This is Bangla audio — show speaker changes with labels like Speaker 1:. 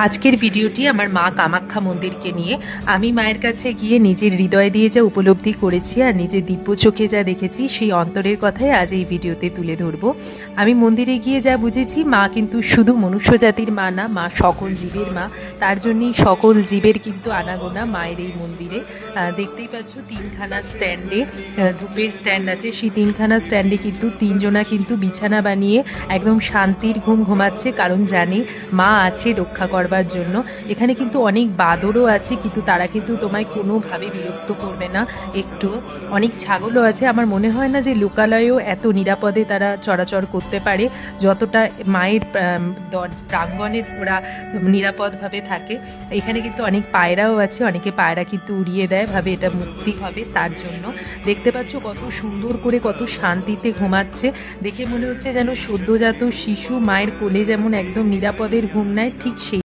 Speaker 1: আজকের ভিডিওটি আমার মা কামাখ্যা মন্দিরকে নিয়ে। আমি মায়ের কাছে গিয়ে নিজের হৃদয় দিয়ে যা উপলব্ধি করেছি আর নিজের দিব্য চোখে যা দেখেছি সেই অন্তরের কথাই আজ এই ভিডিওতে তুলে ধরব। আমি মন্দিরে গিয়ে যা বুঝেছি, মা কিন্তু শুধু মনুষ্য জাতির মা না, মা সকল জীবের মা। তার জন্যই সকল জীবের কিন্তু আনাগোনা মায়ের এই মন্দিরে। দেখতেই পাচ্ছ তিনখানা স্ট্যান্ডে ধূপের স্ট্যান্ড আছে, সেই তিনখানা স্ট্যান্ডে কিন্তু তিনজনা কিন্তু বিছানা বানিয়ে একদম শান্তির ঘুম ঘুমাচ্ছে, কারণ জানে মা আছে রক্ষা করবার জন্য। এখানে কিন্তু অনেক বাদরও আছে, কিন্তু তারা কিন্তু তোমায় কোনোভাবে বিরক্ত করবে না একটু। অনেক ছাগলও আছে। আমার মনে হয় না যে লোকালয়েও এত নিরাপদে তারা চরাচর করতে পারে যতটা মায়ের প্রাঙ্গণে ওরা নিরাপদভাবে থাকে। এখানে কিন্তু অনেক পায়রাও আছে, অনেকে পায়রা কিন্তু উড়িয়ে দেয়, ভাবে এটা মুক্তি হবে তার জন্য। দেখতে পাচ্ছ কত সুন্দর করে কত শান্তিতে ঘুমাচ্ছে। দেখে মনে হচ্ছে যেন সদ্যজাত শিশু মায়ের কোলে যেমন একদম নিরাপদের ঘুম নেয়, ঠিক সেই